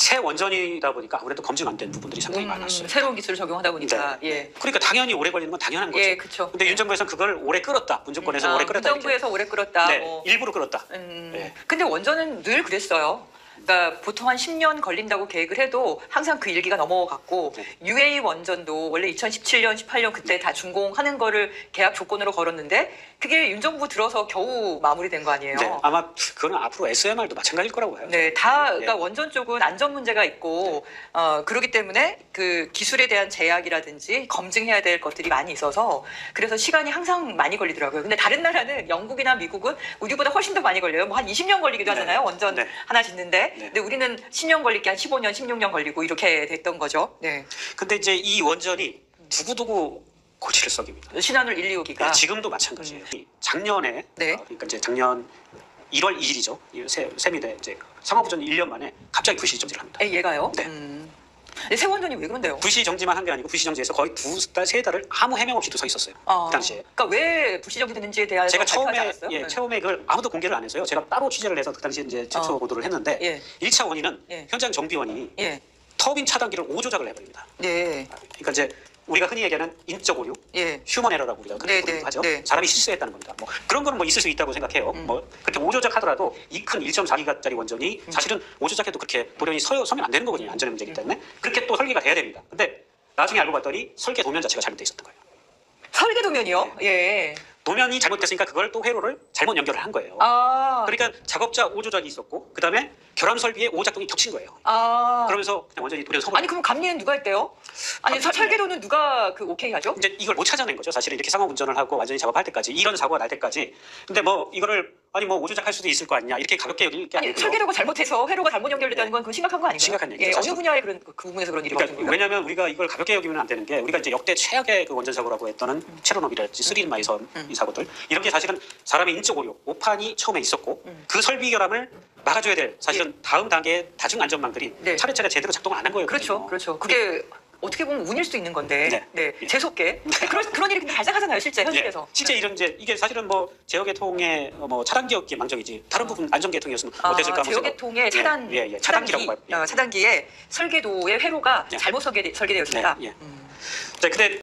새 원전이다 보니까 아무래도 검증 안 된 부분들이 상당히 많았어요. 새로운 기술을 적용하다 보니까. 네. 예. 그러니까 당연히 오래 걸리는 건 당연한 거죠. 예, 그렇죠. 근데 윤 정부에서는 그걸 오래 끌었다. 문정권에서 오래 끌었다. 문정부에서 오래 끌었다. 네, 뭐. 일부러 끌었다. 네. 근데 원전은 늘 그랬어요. 그러니까 보통 한 10년 걸린다고 계획을 해도 항상 그 일기가 넘어갔고 네. UA 원전도 원래 2017년, 18년 그때 다 준공하는 거를 계약 조건으로 걸었는데 그게 윤 정부 들어서 겨우 마무리된 거 아니에요? 네, 아마 그거는 앞으로 SMR도 마찬가지일 거라고 봐요. 네, 그러니까 예. 원전 쪽은 안전 문제가 있고 그렇기 때문에 그 기술에 대한 제약이라든지 검증해야 될 것들이 많이 있어서 그래서 시간이 항상 많이 걸리더라고요. 근데 다른 나라는 영국이나 미국은 우리보다 훨씬 더 많이 걸려요. 뭐 한 20년 걸리기도 하잖아요. 원전 네. 하나 짓는데. 네. 근데 우리는 10년 걸릴 게 한 15년, 16년 걸리고 이렇게 됐던 거죠. 네. 근데 이제 이 원전이 두고두고 골치를 썩입니다. 신한울 1, 2호기가. 네, 지금도 마찬가지예요. 작년에 네. 그러니까 이제 작년 1월 2일이죠. 세미대 이제 상업부전 1년 만에 갑자기 불시 정지를 합니다. 얘가요? 네. 근데 새 원전이 왜 그런데요? 불시 정지만 한 게 아니고 불시 정지에서 거의 2달, 3달을 아무 해명 없이도 서 있었어요. 그 당시에. 그러니까 왜 불시정지 됐는지에 대해서 제가 발표하지 처음에 않았어요? 네. 처음에 그걸 아무도 공개를 안 해서요. 제가 따로 취재를 해서 그 당시에 이제 제초 보도를 했는데 예. 1차 원인은 예. 현장 정비원이 예. 터빈 차단기를 오조작을 해버립니다. 네. 그러니까 이제 우리가 흔히 얘기하는 인적 오류, 예. 휴먼 에러라고 우리가 네, 그렇게 네, 하죠. 네. 사람이 실수했다는 겁니다. 뭐 그런 거는 뭐 있을 수 있다고 생각해요. 뭐 그렇게 오조작하더라도 이 큰 1.4기가짜리 원전이 사실은 오조작해도 그렇게 돌연히 서면 안 되는 거거든요. 안전의 문제이기 때문에 그렇게 또 설계가 돼야 됩니다. 근데 나중에 알고 봤더니 설계 도면 자체가 잘못돼 있었던 거예요. 설계 도면이요? 예. 도면이 잘못됐으니까 그걸 또 회로를 잘못 연결을 한 거예요. 그러니까 작업자 오조작이 있었고 그 다음에 결함 설비에 오작동이 겹친 거예요. 그러면서 그냥 완전히 도면 서버. 아니 그럼 감리는 누가 했대요? 아니 설계도는 누가 그 오케이 하죠? 이제 이걸 못 찾아낸 거죠. 사실은 이렇게 상업 운전을 하고 완전히 작업할 때까지 이런 사고가 날 때까지. 근데 뭐 이거를 아니 뭐 오조작할 수도 있을 거 아니냐 이렇게 가볍게 여길 게 아니 아니고요. 설계도가 잘못해서 회로가 잘못 연결됐다는 건 그 심각한 거 아닌가요? 심각한 얘기죠, 예, 사실. 어느 분야에 그런 그 부분에서 그런 일이 그러니까 벌어진 거예요? 왜냐하면 우리가 이걸 가볍게 여기면 안 되는 게 우리가 이제 역대 최악의 그 원전 사고라고 했던 체르노빌이랄지 스리마이선 이 사고들 이런 게 사실은 사람의 인적 오류 오판이 처음에 있었고 그 설비 결함을 막아줘야 될 사실은 다음 단계의 다중 안전망들이 네. 차례차례 제대로 작동을 안 한 거예요. 그렇죠, 그렇죠. 그게 어떻게 보면 운일 수도 있는 건데, 네. 재수없게 그런 일이 근데 발생하잖아요, 실제 현실에서. 실제 이런 이게 사실은 뭐 제어계통의 뭐 차단기였기에 망정이지 다른 부분 안전계통이었으면 어땠을까? 제어계통의 차단기라고 봐요. 차단기에 설계도의 회로가 잘못 설계되어 있습니다. 네, 근데